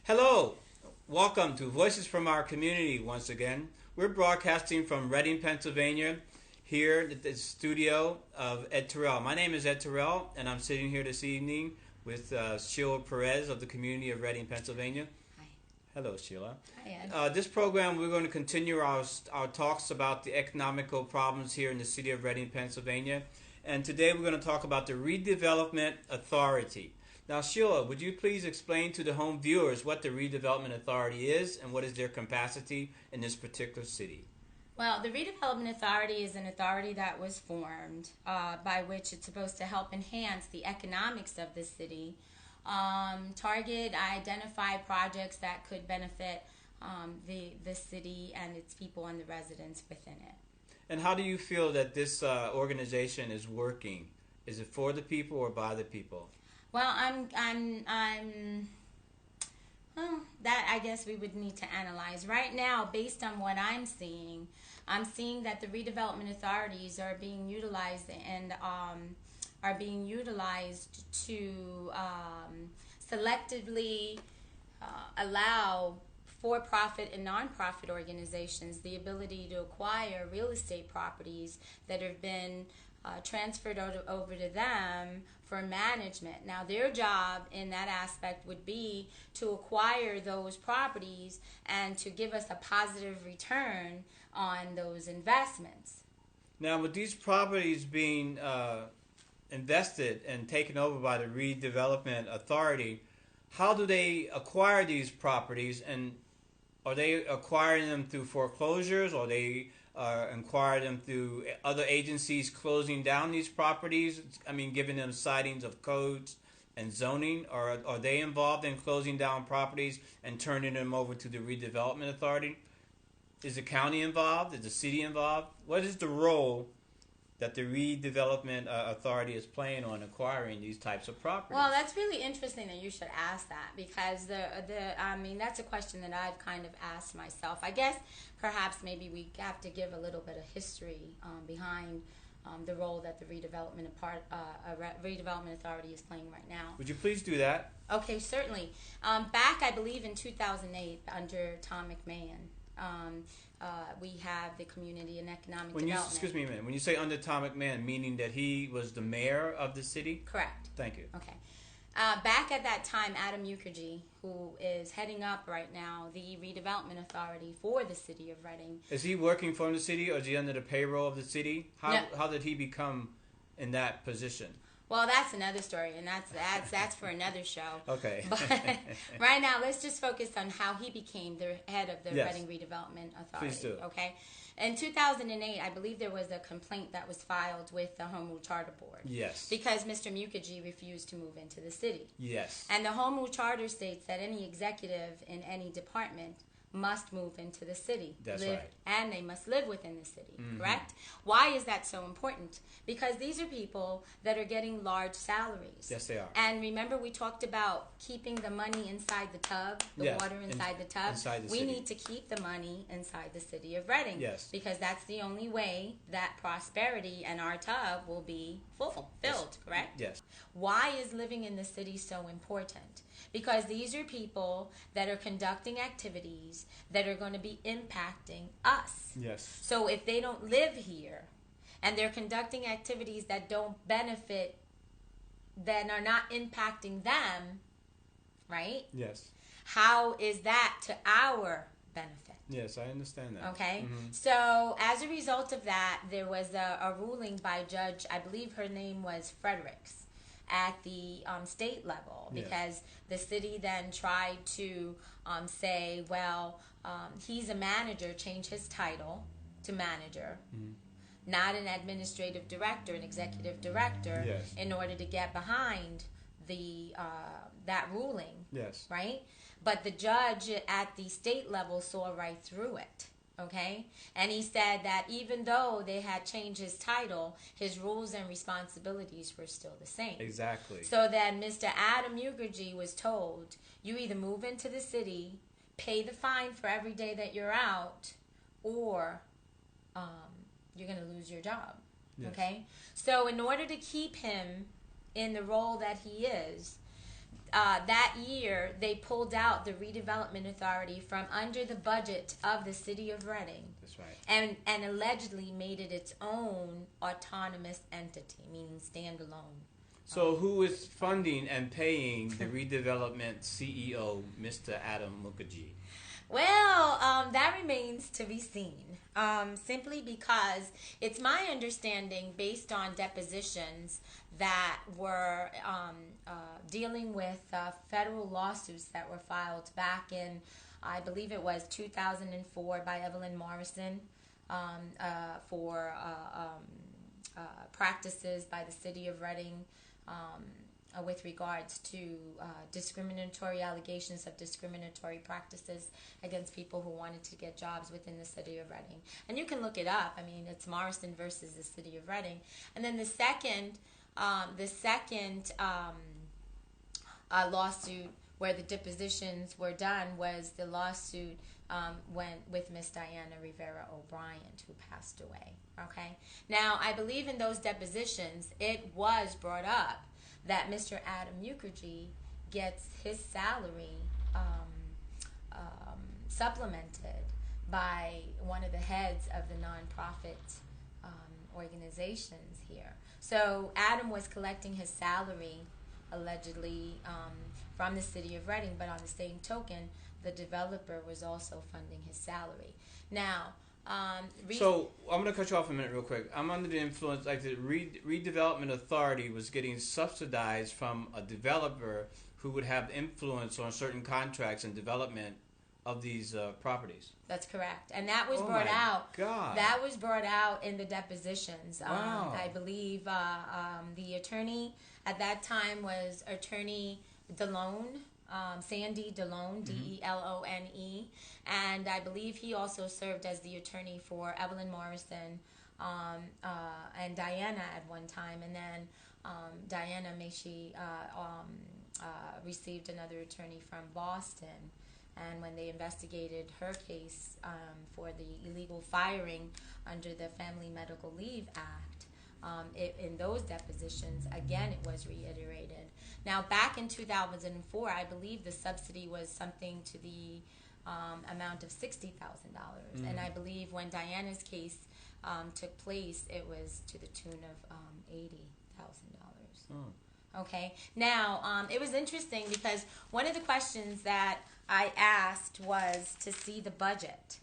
Hello, welcome to Voices from Our Community once again. We're broadcasting from Reading, Pennsylvania, here at the studio of Ed Terrell. My name is Ed Terrell, and I'm sitting here this evening with Sheila Perez of the community of Reading, Pennsylvania. Hi. Hello, Sheila. Hi, Ed. This program, we're going to continue our talks about the economical problems here in the city of Reading, Pennsylvania. And today we're going to talk about the Redevelopment Authority. Now, Sheila, would you please explain to the home viewers what the Redevelopment Authority is and what is their capacity in this particular city? Well, the Redevelopment Authority is an authority that was formed by which it's supposed to help enhance the economics of the city, target, identify projects that could benefit the city and its people and the residents within it. And how do you feel that this organization is working? Is it for the people or by the people? Well, that I guess we would need to analyze. Right now, based on what I'm seeing that the redevelopment authorities are being utilized and to selectively allow for-profit and non-profit organizations the ability to acquire real estate properties that have been transferred over to them for management. Now, their job in that aspect would be to acquire those properties and to give us a positive return on those investments. Now, with these properties being invested and taken over by the Redevelopment Authority, how do they acquire these properties, and are they acquiring them through foreclosures, or they acquire them through other agencies closing down these properties? I mean, giving them sightings of codes and zoning, or are they involved in closing down properties and turning them over to the Redevelopment Authority? Is the county involved? Is the city involved? What is the role that the Redevelopment Authority is playing on acquiring these types of properties? Well, that's really interesting that you should ask that, because that's a question that I've kind of asked myself. I guess perhaps maybe we have to give a little bit of history behind the role that the Redevelopment Authority is playing right now. Would you please do that? Okay, certainly. Back, I believe, in 2008, under Tom McMahon, we have the Community and Economic Development. Excuse me a minute. When you say under Tom McMahon, meaning that he was the mayor of the city? Correct. Thank you. Okay. Back at that time, Adam Mukherjee, who is heading up right now the Redevelopment Authority for the city of Reading. Is he working for the city, or is he under the payroll of the city? How did he become in that position? Well, that's another story, and that's for another show. Okay. But right now, let's just focus on how he became the head of the Reading Redevelopment Authority. Please do. Okay. In 2008, I believe there was a complaint that was filed with the Home Rule Charter Board. Yes. Because Mr. Mukherjee refused to move into the city. Yes. And the Home Rule Charter states that any executive in any department must move into the city. That's right. And they must live within the city, mm-hmm. correct? Why is that so important? Because these are people that are getting large salaries. Yes, they are. And remember, we talked about keeping the money inside the tub, the water inside the tub? Inside the we city. need to keep the money inside the city of Reading. Yes. Because that's the only way that prosperity and our tub will be filled, Yes. correct? Yes. Why is living in the city so important? Because these are people that are conducting activities that are going to be impacting us. Yes. So if they don't live here and they're conducting activities that don't benefit, that are not impacting them, right? Yes. How is that to our benefit? Yes, I understand that. Okay. Mm-hmm. So as a result of that, there was a ruling by Judge, I believe her name was Fredericks, at the state level, because the city then tried to say, well, he's a manager, change his title to manager, not an administrative director, an executive director, in order to get behind the that ruling, right? But the judge at the state level saw right through it. Okay? And he said that even though they had changed his title, his rules and responsibilities were still the same. Exactly. So then Mr. Adam Mukherjee was told, you either move into the city, pay the fine for every day that you're out, or you're going to lose your job. Okay? So in order to keep him in the role that he is, that year they pulled out the Redevelopment Authority from under the budget of the city of Reading. That's right. And allegedly made it its own autonomous entity, meaning standalone. So who is funding and paying the redevelopment CEO, Mr. Adam Mukherjee? Well, that remains to be seen. Simply because it's my understanding, based on depositions that were dealing with federal lawsuits that were filed back in, I believe it was 2004, by Evelyn Morrison for practices by the city of Reading. With regards to discriminatory allegations of discriminatory practices against people who wanted to get jobs within the city of Reading. And you can look it up. I mean, it's Morrison versus the city of Reading. And then the second lawsuit where the depositions were done was the lawsuit with Miss Diana Rivera O'Brien, who passed away. Okay. Now, I believe in those depositions, it was brought up that Mr. Adam Mukherjee gets his salary supplemented by one of the heads of the nonprofit organizations here. So Adam was collecting his salary, allegedly, from the city of Reading, but on the same token, the developer was also funding his salary. Now, so I'm going to cut you off a minute real quick. I'm under the influence, like the Redevelopment Authority was getting subsidized from a developer who would have influence on certain contracts and development of these properties. That's correct. And that was brought out. God. That was brought out in the depositions. Wow. I believe the attorney at that time was Attorney Delone. Sandy Delone, Delone, and I believe he also served as the attorney for Evelyn Morrison and Diana at one time, and then Diana received another attorney from Boston, and when they investigated her case for the illegal firing under the Family Medical Leave Act, in those depositions, again, it was reiterated. Now, back in 2004, I believe the subsidy was something to the amount of $60,000. And I believe when Diana's case took place, it was to the tune of $80,000. Okay. Now, it was interesting because one of the questions that I asked was to see the budget.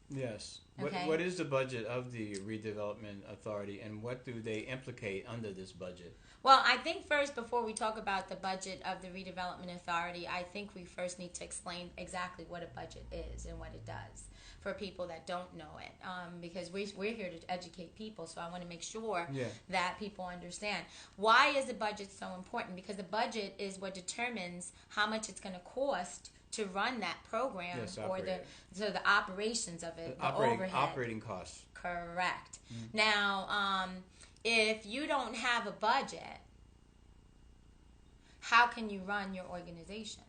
Yes. Okay. What is the budget of the Redevelopment Authority, and what do they implicate under this budget? Well, I think first, before we talk about the budget of the Redevelopment Authority, I think we first need to explain exactly what a budget is and what it does for people that don't know it, because we're here to educate people, so I want to make sure that people understand. Why is the budget so important? Because the budget is what determines how much it's going to cost to run that program, or the operations of it, the overhead. Operating costs. Correct. Now, if you don't have a budget, how can you run your organization,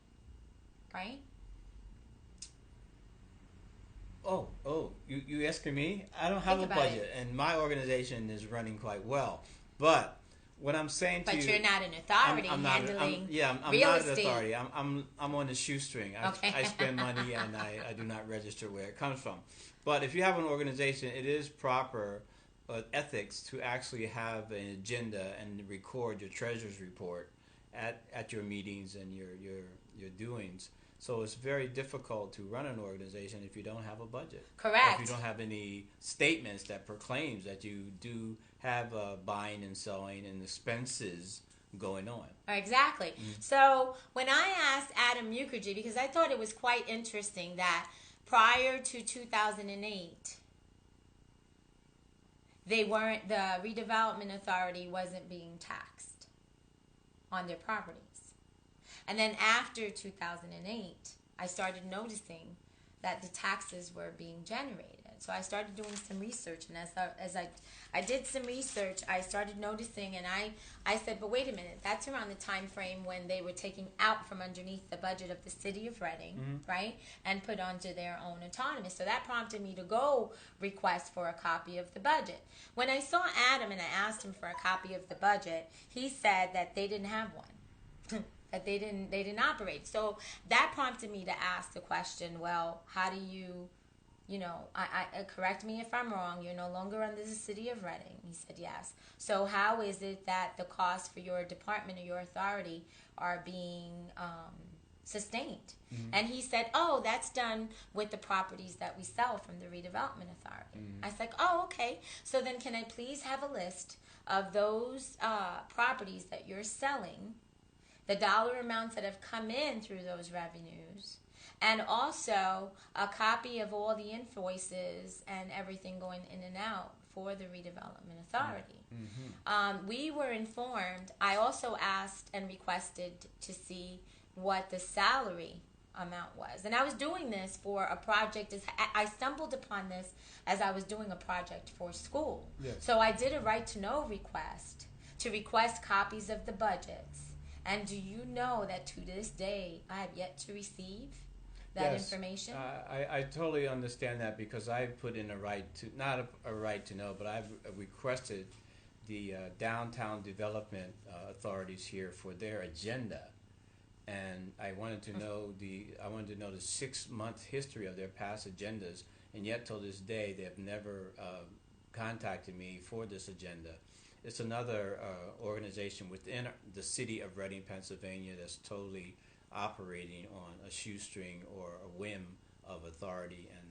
right? You asking me? I don't have a budget, and my organization is running quite well. But what I'm saying to you, but you're not an authority handling I'm real not estate. an authority. I'm on the shoestring. I spend money and I do not register where it comes from. But if you have an organization, it is proper ethics to actually have an agenda and record your treasurer's report at your meetings and your doings. So it's very difficult to run an organization if you don't have a budget. Correct. If you don't have any statements that proclaims that you do have buying and selling and expenses going on. Exactly. So when I asked Adam Mukherjee, because I thought it was quite interesting that prior to 2008, the Redevelopment Authority wasn't being taxed on their properties. And then after 2008, I started noticing that the taxes were being generated. So I started doing some research, and as I did some research, I started noticing, and I said, but wait a minute, that's around the time frame when they were taking out from underneath the budget of the city of Reading, right, and put onto their own autonomy. So that prompted me to go request for a copy of the budget. When I saw Adam and I asked him for a copy of the budget, he said that they didn't have one. that they didn't operate. So that prompted me to ask the question, well, how do you, I correct me if I'm wrong, you're no longer under the city of Reading. He said yes. So how is it that the costs for your department or your authority are being sustained? Mm-hmm. And he said, oh, that's done with the properties that we sell from the Redevelopment Authority. Mm-hmm. I was like, oh, okay. So then can I please have a list of those properties that you're selling, the dollar amounts that have come in through those revenues, and also a copy of all the invoices and everything going in and out for the Redevelopment Authority. Mm-hmm. We were informed. I also asked and requested to see what the salary amount was. And I was doing this for a project. I stumbled upon this as I was doing a project for school. Yes. So I did a right to know request to request copies of the budgets. And do you know that to this day, I have yet to receive that information? I totally understand that, because I put in a right to, not a right to know, but I've requested the downtown development authorities here for their agenda. And I wanted to know the 6-month history of their past agendas, and yet till this day they have never contacted me for this agenda. It's another organization within the city of Reading, Pennsylvania, that's totally operating on a shoestring or a whim of authority and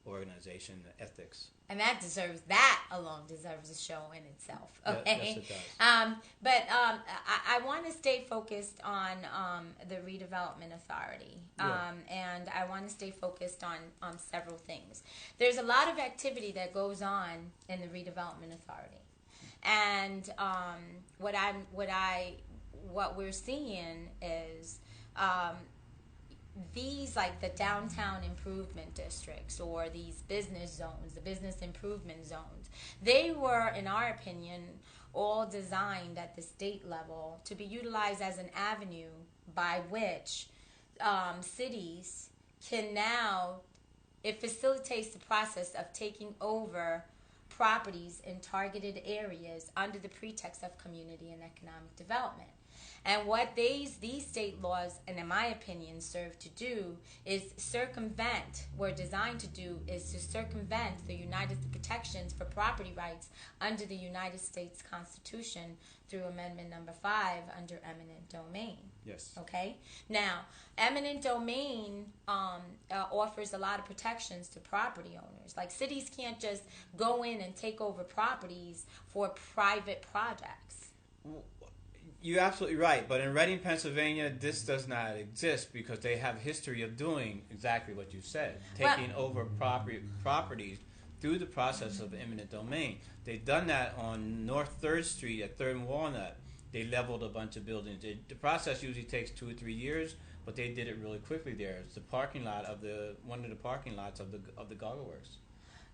organization ethics. And that alone deserves a show in itself. Okay. Yes, it does. But I want to stay focused on the Redevelopment Authority. And I want to stay focused on several things. There's a lot of activity that goes on in the Redevelopment Authority. And what we're seeing is these, like the downtown improvement districts or these business zones, the business improvement zones, they were, in our opinion, all designed at the state level to be utilized as an avenue by which cities can now, it facilitates the process of taking over properties in targeted areas under the pretext of community and economic development. And what these state laws, and in my opinion, serve to do is were designed to do is to circumvent the protections for property rights under the United States Constitution through Amendment Number 5 under eminent domain. Yes. Okay? Now, eminent domain offers a lot of protections to property owners. Like, cities can't just go in and take over properties for private projects. You're absolutely right, but in Reading, Pennsylvania, this does not exist because they have a history of doing exactly what you said, taking over properties through the process of eminent domain. They've done that on North 3rd Street at 3rd and Walnut. They leveled a bunch of buildings. The process usually takes 2 or 3 years, but they did it really quickly there. It's the parking lot of one of the parking lots of the Goggle Works.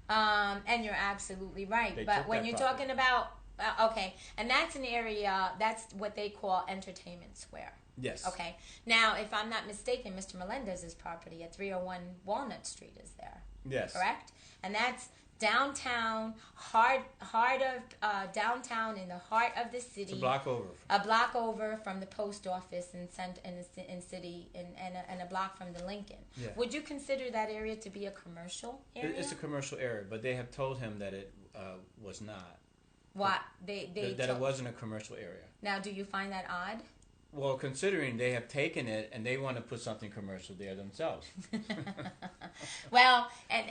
And you're absolutely right. But when you're talking about okay, and that's an area, that's what they call Entertainment Square. Yes. Okay. Now, if I'm not mistaken, Mr. Melendez's property at 301 Walnut Street is there. Yes. Correct? And that's downtown, heart of downtown, in the heart of the city. It's a block over. A block over from the post office in city, and a block from the Lincoln. Yeah. Would you consider that area to be a commercial area? It's a commercial area, but they have told him that it was not. What? It wasn't a commercial area. Now, do you find that odd? Well, considering they have taken it and they want to put something commercial there themselves. Well, and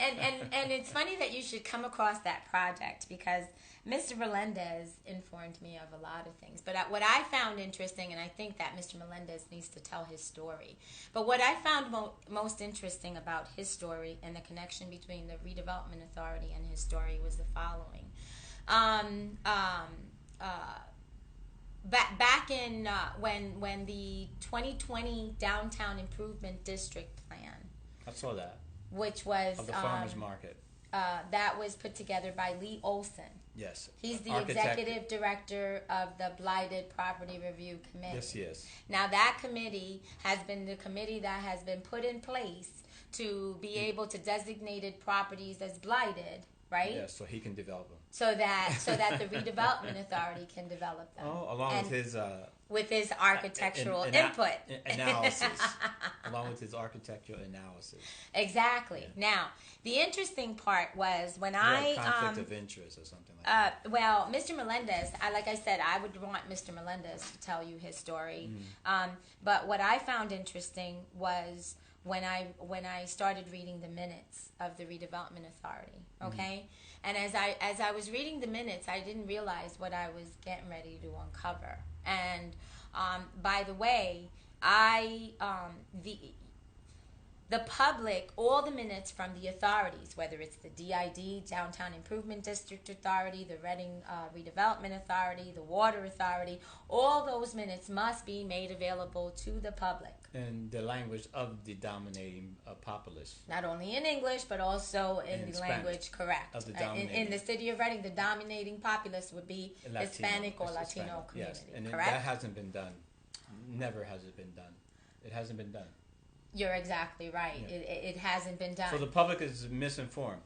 it's funny that you should come across that project, because Mr. Melendez informed me of a lot of things. But what I found interesting, and I think that Mr. Melendez needs to tell his story, but what I found most interesting about his story and the connection between the Redevelopment Authority and his story was the following. Back in when the 2020 Downtown Improvement District Plan, I saw that, which was of the farmers market, that was put together by Lee Olson. Yes, he's the executive director of the Blighted Property Review Committee. Yes, he is. Now, that committee has been the committee that has been put in place to be able to designate properties as blighted right? Yeah, so he can develop them. So that the redevelopment authority can develop them. Oh, along with his architectural input. Analysis. Along with his architectural analysis. Exactly. Yeah. Now, the interesting part was when conflict of interest or something like that. Well, Mr. Melendez, like I said, I would want Mr. Melendez to tell you his story. But what I found interesting was when I started reading the minutes of the Redevelopment Authority. Okay, and as I was reading the minutes, I didn't realize what I was getting ready to uncover. And by the way, the public, all the minutes from the authorities, whether it's the DID, Downtown Improvement District Authority, the Reading Redevelopment Authority, the Water Authority, all those minutes must be made available to the public. In the language of the dominating populace. Not only in English, but also in the language, correct. Of the dominating. In the city of Reading, the dominating populace would be Hispanic or Latino community, yes. And correct? That hasn't been done. Never has it been done. It hasn't been done. You're exactly right. Yeah. It hasn't been done. So the public is misinformed.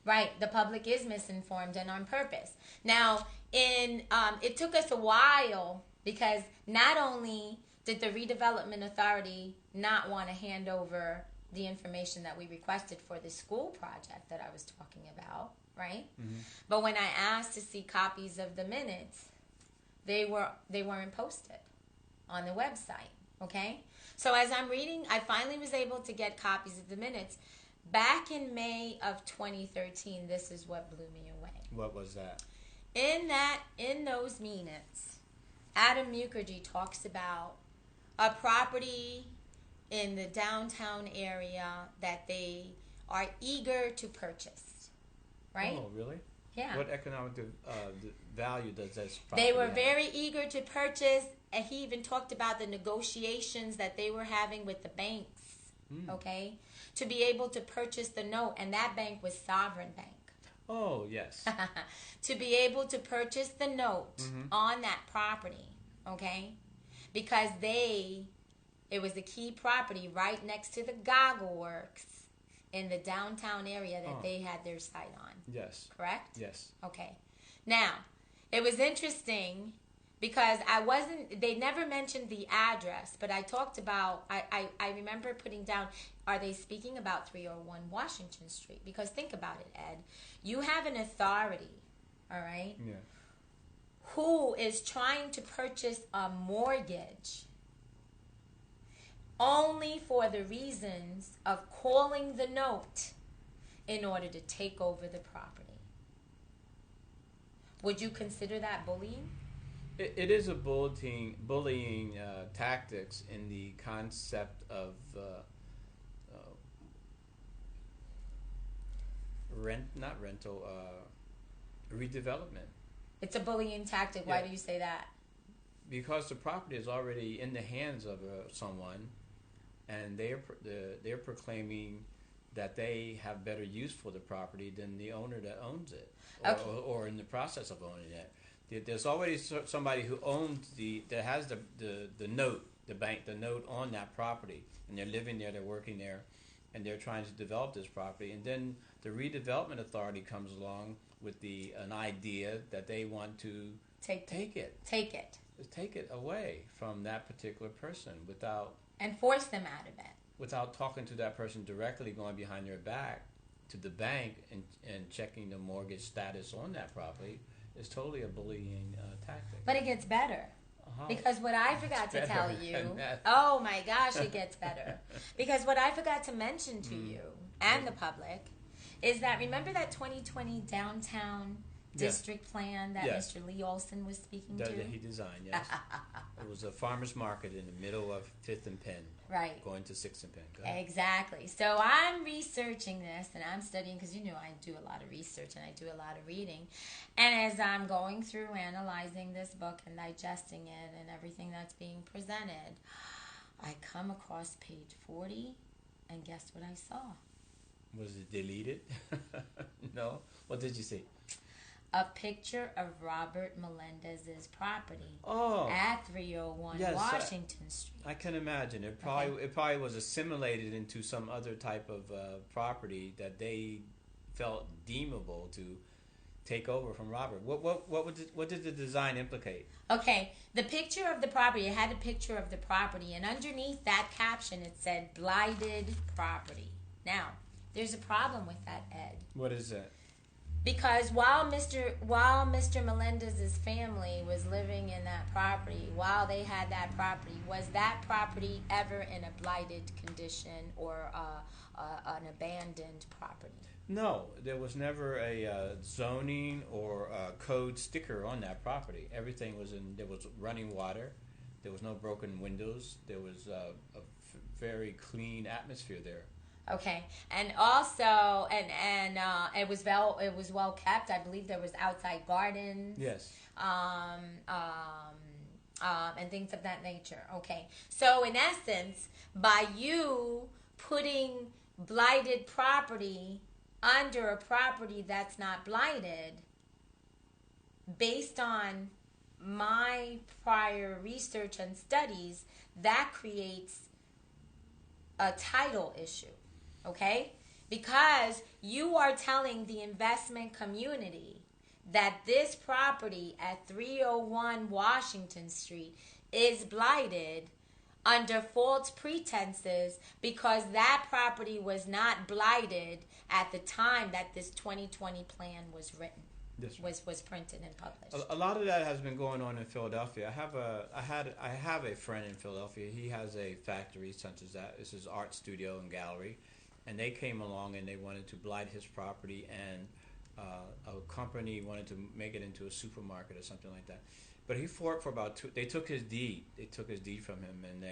Right. The public is misinformed and on purpose. Now, it took us a while because not only did the Redevelopment Authority not want to hand over the information that we requested for the school project that I was talking about, right? Mm-hmm. But when I asked to see copies of the minutes, they weren't posted on the website, okay? So as I'm reading, I finally was able to get copies of the minutes. Back in May of 2013, this is what blew me away. What was that? In those minutes, Adam Mukherjee talks about a property in the downtown area that they are eager to purchase, right? Oh, really? Yeah. What economic value does this property They were have? very eager to purchase, and he even talked about the negotiations that they were having with the banks, okay, to be able to purchase the note, and that bank was Sovereign Bank. Oh, yes. To be able to purchase the note on that property, okay, because it was a key property right next to the Goggle Works in the downtown area that they had their site on. Yes. Correct? Yes. Okay. Now, it was interesting because they never mentioned the address, but I talked about, I remember putting down, are they speaking about 301 Washington Street? Because think about it, Ed. You have an authority, all right, who is trying to purchase a mortgage only for the reasons of calling the note in order to take over the property. Would you consider that bullying? It is a bullying tactics in the concept of redevelopment. It's a bullying tactic. Why do you say that? Because the property is already in the hands of someone, and they're proclaiming that they have better use for the property than the owner that owns it, or in the process of owning it. There's already somebody who owns that has the note, the note on that property, and they're living there, they're working there, and they're trying to develop this property. And then the Redevelopment Authority comes along with an idea that they want to take it away from that particular person and force them out of it without talking to that person directly, going behind their back to the bank and checking the mortgage status on that property. Is totally a bullying tactic. But it gets better. Because what I forgot to tell you, oh my gosh, it gets better. Because what I forgot to mention to you and the public is that, remember that 2020 downtown district plan that Mr. Lee Olson was speaking to? That he designed, yes. It was a farmer's market in the middle of 5th and Penn. Right. Going to 6th and Penn. Exactly. So I'm researching this and I'm studying, because I do a lot of research and I do a lot of reading. And as I'm going through analyzing this book and digesting it and everything that's being presented, I come across page 40, and guess what I saw? Was it deleted? No? What did you see? A picture of Robert Melendez's property at 301 Washington Street. I can imagine. It probably was assimilated into some other type of property that they felt deemable to take over from Robert. What did the design implicate? Okay, the picture of the property, it had a picture of the property, and underneath that caption it said blighted property. Now, there's a problem with that, Ed. What is that? Because while Mr. Melendez's family was living in that property, while they had that property, was that property ever in a blighted condition or an abandoned property? No, there was never a zoning or a code sticker on that property. Everything was in. There was running water. There was no broken windows. There was a very clean atmosphere there. Okay, and also, and it was well kept. I believe there was outside gardens. Yes. And things of that nature. Okay, so in essence, by you putting blighted property under a property that's not blighted, based on my prior research and studies, that creates a title issue. Okay? Because you are telling the investment community that this property at 301 Washington Street is blighted under false pretenses because that property was not blighted at the time that this 2020 plan was written. That's right. was printed and published. A lot of that has been going on in Philadelphia. I have a friend in Philadelphia. He has a factory such as that. This is art studio and gallery, and they came along and they wanted to blight his property, and a company wanted to make it into a supermarket or something like that. But he fought for about they took his deed. They took his deed from him, and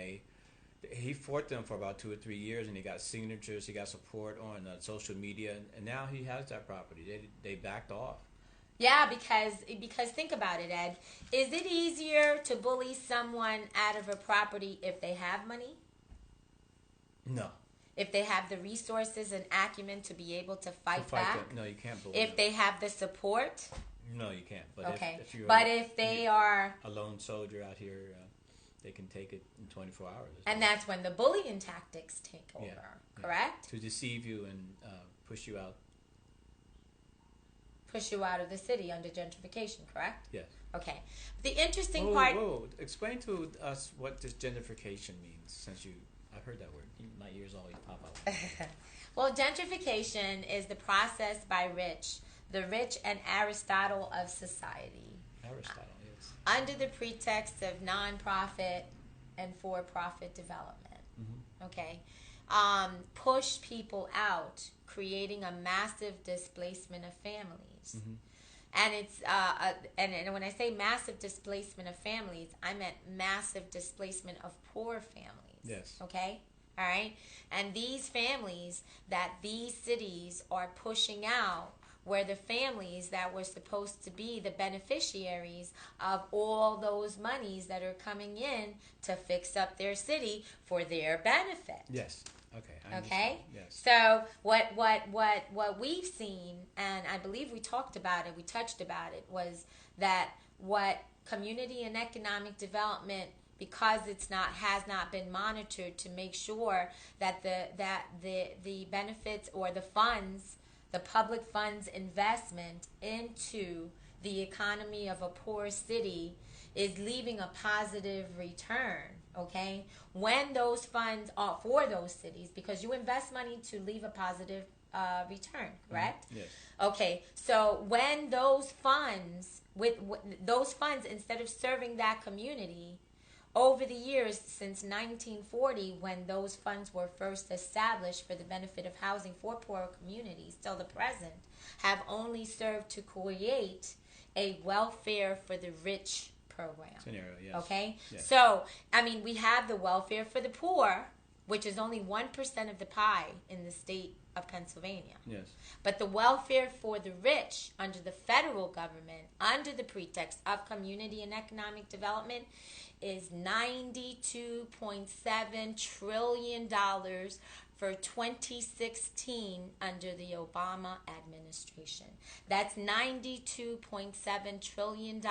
he fought them for about 2 or 3 years, and he got signatures, he got support on social media, and now he has that property. They backed off. Yeah, because think about it, Ed. Is it easier to bully someone out of a property if they have money? No. If they have the resources and acumen to be able to fight back? No, you can't bully If them. they have the support? No, you can't. But okay. if they are a lone soldier out here, they can take it in 24 hours. And that's when the bullying tactics take over, correct? Yeah. To deceive you and push you out. Push you out of the city under gentrification, correct? Yes. Okay. The interesting part... Whoa. Explain to us what this gentrification means, since I've heard that word. My ears always pop out. Well, gentrification is the process by the rich and Aristotle of society. Aristotle, yes. Under the pretext of nonprofit and for-profit development. Mm-hmm. Okay. Push people out, creating a massive displacement of families. Mm-hmm. And it's and when I say massive displacement of families, I meant massive displacement of poor families. Yes. Okay? All right? And these families that these cities are pushing out were the families that were supposed to be the beneficiaries of all those monies that are coming in to fix up their city for their benefit. Yes. Okay. Okay. Yes. So what we've seen, and I believe we talked about it, we touched about it, was that what community and economic development, because has not been monitored to make sure that the benefits or the funds, the public funds investment into the economy of a poor city is leaving a positive return. Okay, when those funds are for those cities, because you invest money to leave a positive return, correct? Mm-hmm. Yes. Okay, so when those funds, those funds, instead of serving that community, over the years since 1940, when those funds were first established for the benefit of housing for poor communities, till the present, have only served to create a welfare for the rich program. Scenario, yes. Okay? Yes. So, I mean, we have the welfare for the poor, which is only 1% of the pie in the state of Pennsylvania. Yes. But the welfare for the rich under the federal government, under the pretext of community and economic development, is $92.7 trillion for 2016 under the Obama administration. That's $92.7 trillion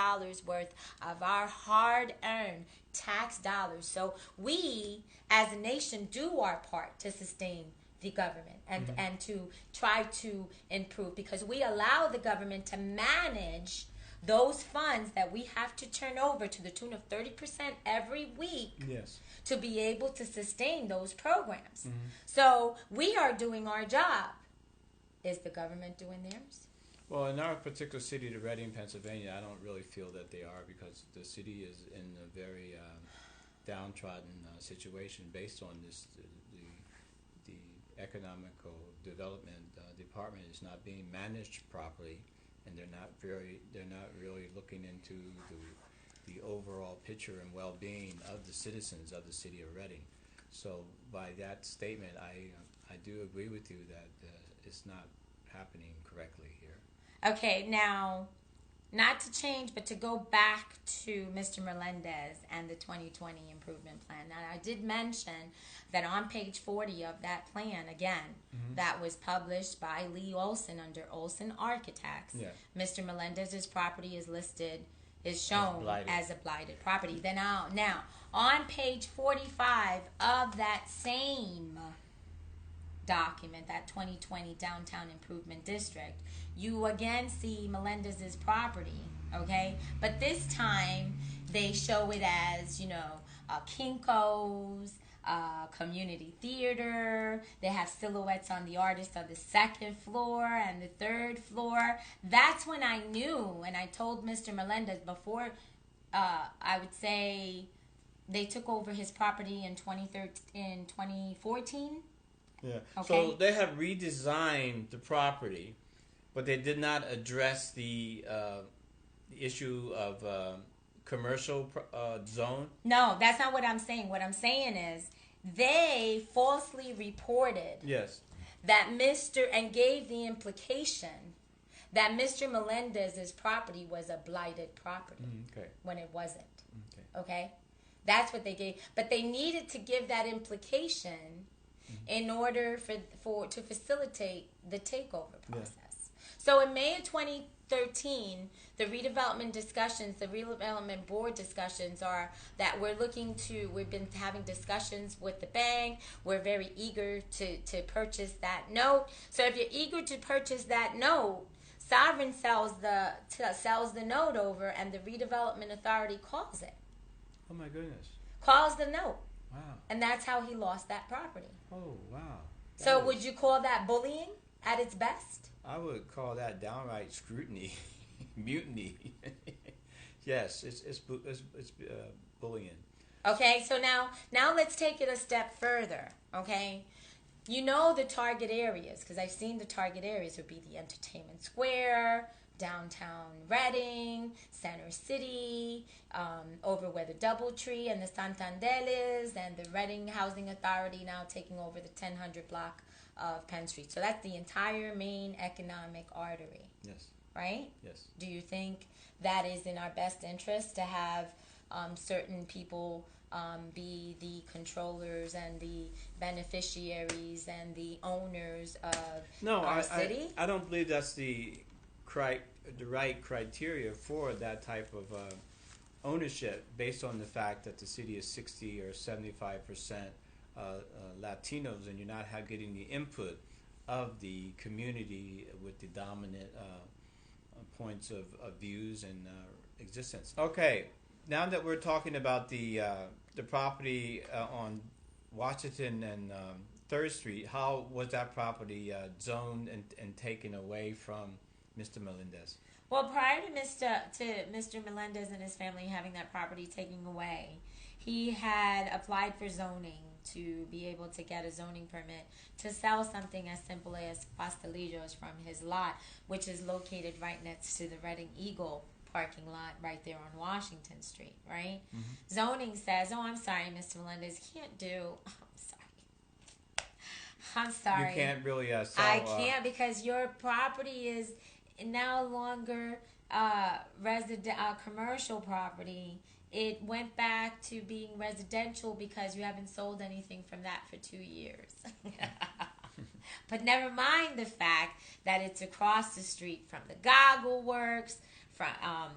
worth of our hard-earned tax dollars. So we, as a nation, do our part to sustain the government and to try to improve, because we allow the government to manage those funds that we have to turn over to the tune of 30% every week. Yes. To be able to sustain those programs. So we are doing our job. Is the government doing theirs? Well, in our particular city, the Reading, Pennsylvania, I don't really feel that they are, because the city is in a very downtrodden situation based on this. The economical development department is not being managed properly, and they're not really looking into the overall picture and well-being of the citizens of the city of Reading. So by that statement, I do agree with you that it's not happening correctly here. Okay, now, not to change, but to go back to Mr. Melendez and the 2020 improvement plan. Now, I did mention that on page 40 of that plan, again, that was published by Lee Olson under Olson Architects, Mr. Melendez's property is shown as a blighted property. Then now, on page 45 of that same document, that 2020 Downtown Improvement District, you again see Melendez's property, okay? But this time, they show it as, Kinko's, community theater. They have silhouettes on the artist on the second floor and the third floor. That's when I knew, and I told Mr. Melendez before, I would say they took over his property in 2014. Yeah. Okay. So they have redesigned the property, but they did not address the issue of commercial zone. No, that's not what I'm saying. What I'm saying is they falsely reported that and gave the implication that Mr. Melendez's property was a blighted property when it wasn't. Okay? That's what they gave. But they needed to give that implication in order to facilitate the takeover process. So in May of 2013, the redevelopment board discussions are that we've been having discussions with the bank. We're very eager to purchase that note. So if you're eager to purchase that note, Sovereign sells the note over, and the redevelopment authority calls it. Oh my goodness. Calls the note. Wow. And that's how he lost that property. Oh, wow. So would you call that bullying at its best? I would call that downright scrutiny, mutiny. Yes, it's bullying. Okay, so now let's take it a step further, okay? You know the target areas, because I've seen the target areas would be the Entertainment Square, downtown Reading, Center City, over where the Doubletree and the Santander is, and the Reading Housing Authority now taking over the 1000 block of Penn Street. So that's the entire main economic artery. Yes. Right? Yes. Do you think that is in our best interest to have certain people be the controllers and the beneficiaries and the owners of our city? I don't believe that's the right criteria for that type of ownership, based on the fact that the city is 60 or 75% Latinos, and you're not getting the input of the community with the dominant points of views and existence. Okay, now that we're talking about the property on Washington and 3rd Street, how was that property zoned and taken away from Mr. Melendez? Well, prior to Mr. Melendez and his family having that property taken away, he had applied for zoning to be able to get a zoning permit to sell something as simple as pastelillos from his lot, which is located right next to the Reading Eagle parking lot right there on Washington Street, right? Mm-hmm. Zoning says, I'm sorry, Mr. Melendez, can't do... I'm sorry. You can't really sell... I can't, because your property is no longer commercial property. It went back to being residential because you haven't sold anything from that for 2 years. But never mind the fact that it's across the street from the Goggle Works,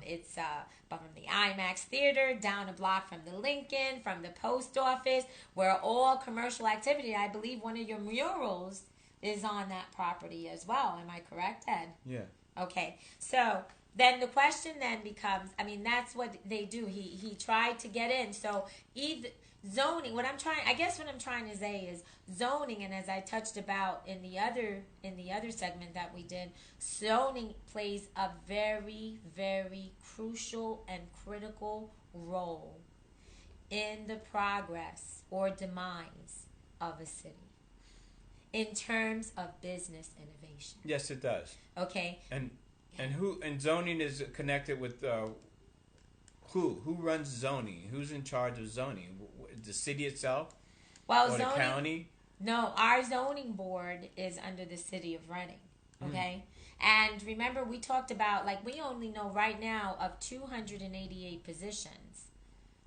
It's from the IMAX Theater down a block from the Lincoln, from the post office, where all commercial activity. I believe one of your murals is on that property as well. Am I correct, Ed? Yeah. Okay. So then the question then becomes, I mean, that's what they do. He tried to get in. So either zoning, what I'm trying to say is zoning, and as I touched about in the other segment that we did, zoning plays a very, very crucial and critical role in the progress or demise of a city in terms of business innovation. Yes, it does. Okay. And zoning is connected with who runs zoning? Who's in charge of zoning? The city itself? Well, or zoning, the county? No, our zoning board is under the city of Reading. Okay? And remember, we talked about, like, we only know right now of 288 positions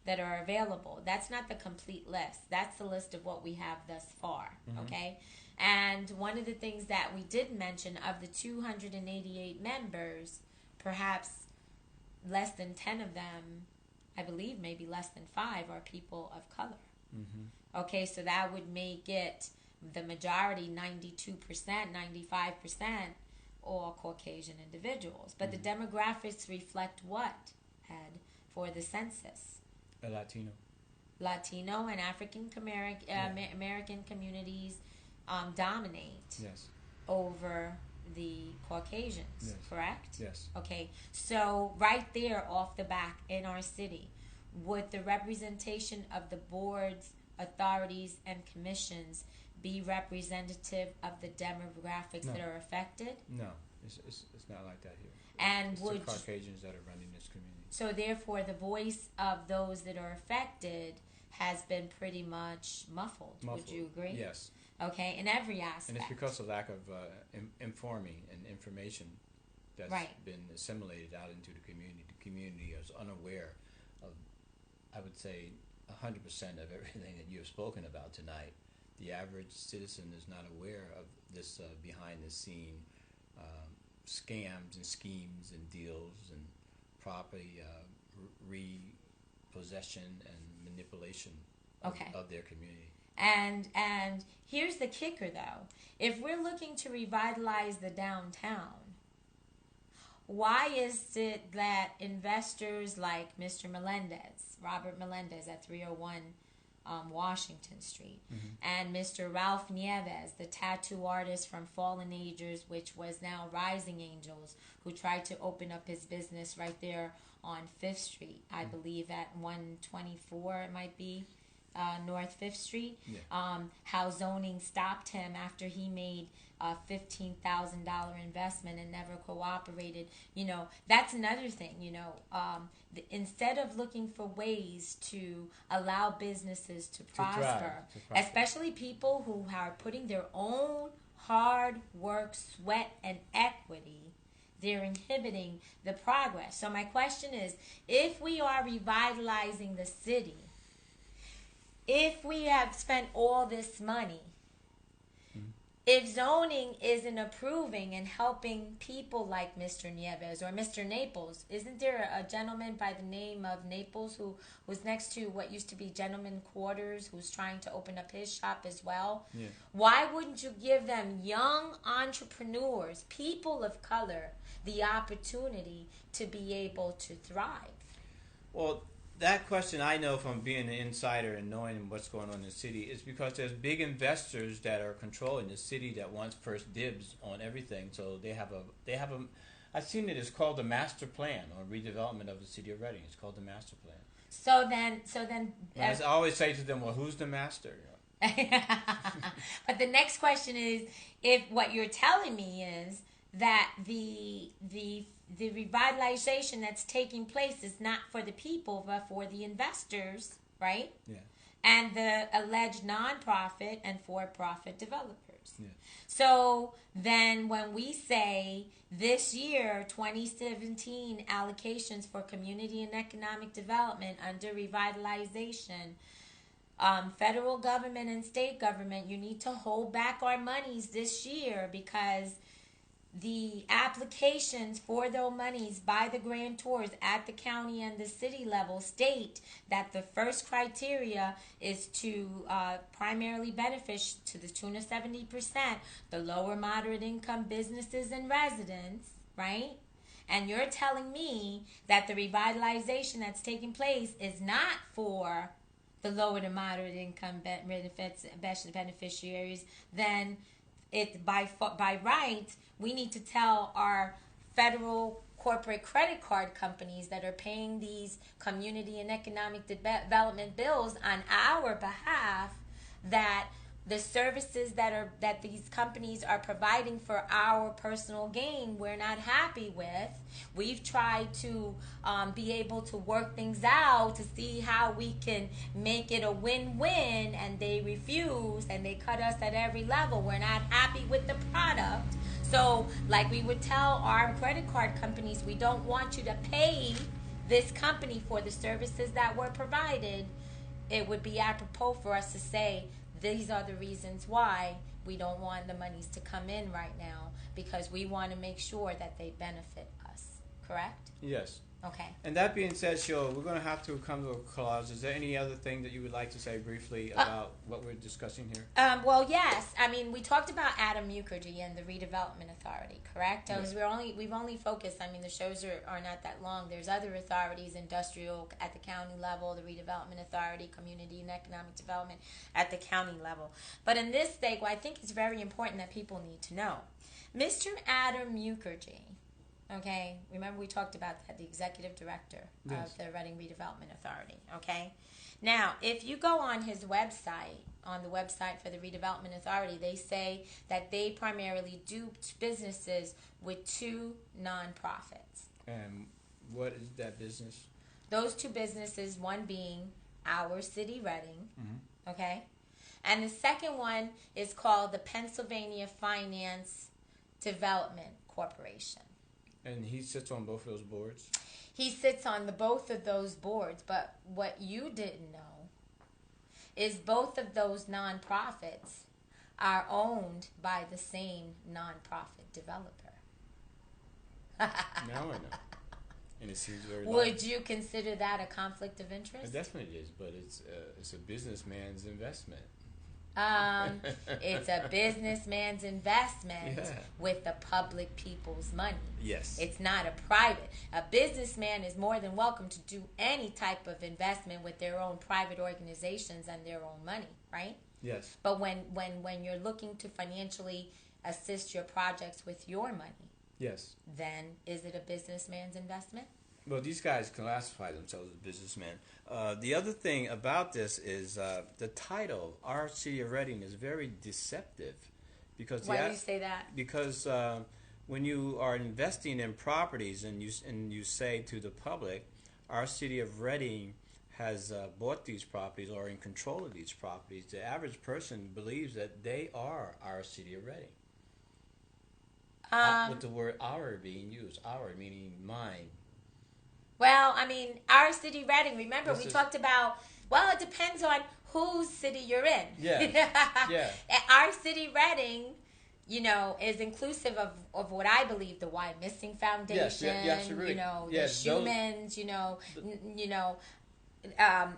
that are available. That's not the complete list. That's the list of what we have thus far. Okay? And one of the things that we did mention, of the 288 members, perhaps less than 10 of them, I believe maybe less than 5, are people of color. Okay, so that would make it the majority, 92%, 95%, all Caucasian individuals. But the demographics reflect what, Ed, for the census? A Latino. Latino and African American communities dominate over the Caucasians, correct? Yes. Okay, so right there off the back in our city, would the representation of the boards, authorities, and commissions be representative of the demographics that are affected? No, it's not like that here. And it's would the Caucasians that are running this community. So therefore, the voice of those that are affected has been pretty much muffled. Would you agree? Yes. Okay, in every aspect. And it's because of lack of informing and information that's been assimilated out into the community. The community is unaware of, I would say, 100% of everything that you have spoken about tonight. The average citizen is not aware of this behind-the-scene scams and schemes and deals and property repossession and manipulation of their community. And here's the kicker, though. If we're looking to revitalize the downtown, why is it that investors like Mr. Melendez, Robert Melendez at 301 Washington Street, and Mr. Ralph Nieves, the tattoo artist from Fallen Angels, which was now Rising Angels, who tried to open up his business right there on 5th Street, I believe at 124 it might be, North 5th Street, how zoning stopped him after he made a $15,000 investment and never cooperated. You know, that's another thing, you know. Instead of looking for ways to allow businesses to prosper, especially people who are putting their own hard work, sweat, and equity, they're inhibiting the progress. So my question is, if we are revitalizing the city, if we have spent all this money, if zoning isn't approving and helping people like Mr. Nieves or Mr. Naples, isn't there a gentleman by the name of Naples who was next to what used to be Gentleman Quarters, who's trying to open up his shop as well? Yeah. Why wouldn't you give them young entrepreneurs, people of color, the opportunity to be able to thrive? Well, that question, I know from being an insider and knowing what's going on in the city, is because there's big investors that are controlling the city that wants first dibs on everything. So they have a I've seen it. It's called the master plan on redevelopment of the city of Reading. It's called the master plan. So then. I always say to them, well, who's the master? But the next question is, if what you're telling me is that the revitalization that's taking place is not for the people, but for the investors, right? Yeah. And the alleged nonprofit and for-profit developers. Yeah. So then when we say this year, 2017, allocations for community and economic development under revitalization, federal government and state government, you need to hold back our monies this year because the applications for those monies by the grantors at the county and the city level state that the first criteria is to primarily benefit to the tune of 70% the lower moderate income businesses and residents, right? And you're telling me that the revitalization that's taking place is not for the lower to moderate income beneficiaries, then it by right we need to tell our federal corporate credit card companies that are paying these community and economic development bills on our behalf that the services that these companies are providing for our personal gain we're not happy with. We've tried to be able to work things out to see how we can make it a win-win, and they refuse and they cut us at every level. We're not happy with the product. So like we would tell our credit card companies, we don't want you to pay this company for the services that were provided. It would be apropos for us to say these are the reasons why we don't want the monies to come in right now, because we want to make sure that they benefit us. Correct? Yes. Okay. And that being said, Sheila, we're going to have to come to a close. Is there any other thing that you would like to say briefly about what we're discussing here? Well, yes. I mean, we talked about Adam Mukherjee and the Redevelopment Authority, correct? Yes. We've only focused. I mean, the shows are not that long. There's other authorities, industrial at the county level, the Redevelopment Authority, community and economic development at the county level. But in this state, what I think is very important that people need to know, Mr. Adam Mukherjee. Okay, remember we talked about that, the executive director of the Reading Redevelopment Authority. Okay, now if you go on his website, on the website for the Redevelopment Authority, they say that they primarily do businesses with two nonprofits. And what is that business? Those two businesses, one being Our City Reading, okay, and the second one is called the Pennsylvania Finance Development Corporation. And he sits on both of those boards? He sits on both of those boards, but what you didn't know is both of those nonprofits are owned by the same nonprofit developer. Now I know. And it seems very Would you consider that a conflict of interest? It definitely is, but it's a businessman's investment. It's a businessman's investment with the public people's money. Yes. It's not a private. A businessman is more than welcome to do any type of investment with their own private organizations and their own money, right? Yes. But when you're looking to financially assist your projects with your money, yes, then is it a businessman's investment? Well, these guys classify themselves as businessmen. The other thing about this is the title, Our City of Reading, is very deceptive. Because why do you say that? Because when you are investing in properties and you say to the public, Our City of Reading has bought these properties or in control of these properties, the average person believes that they are Our City of Reading. With the word our being used, our meaning mine. Well, I mean, Our City Reading, remember we talked about, well, it depends on whose city you're in. Yeah. Yeah. Our City Reading, you know, is inclusive of what I believe the Why Missing Foundation, yes, really. You know, the Yes, Schumans,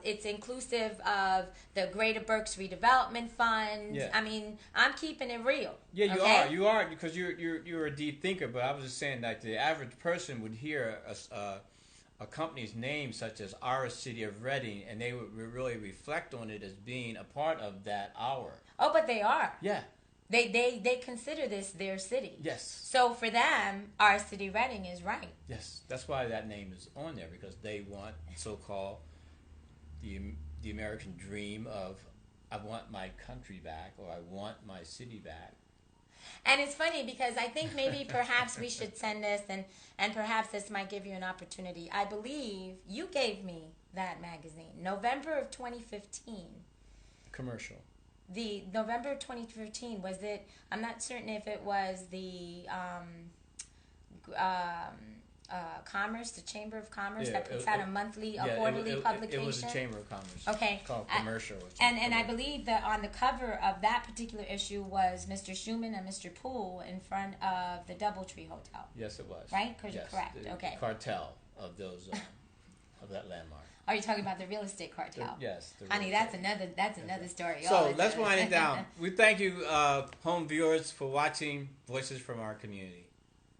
it's inclusive of the Greater Berks Redevelopment Fund. Yeah. I mean, I'm keeping it real. Yeah, you are, because you're a deep thinker. But I was just saying that the average person would hear a company's name such as Our City of Reading, and they would really reflect on it as being a part of that our. Oh, but they are. Yeah. They consider this their city. Yes. So for them, Our City Reading is right. Yes, that's why that name is on there, because they want so-called the American dream of, I want my country back, or I want my city back. And it's funny because I think maybe perhaps we should send this, and perhaps this might give you an opportunity. I believe you gave me that magazine, November of 2015. Commercial. The November of 2015, was it, I'm not certain if it was the Commerce, the Chamber of Commerce, that puts out a monthly, a quarterly publication. It was the Chamber of Commerce. Okay. It's called Commercial. And I believe that on the cover of that particular issue was Mr. Schumann and Mr. Poole in front of the Doubletree Hotel. Yes, it was. Right? Because you're correct. The cartel of those of that landmark. Are you talking about the real estate cartel? Yes. Honey, that's another story. So let's wind it down. We thank you, home viewers, for watching Voices from Our Community.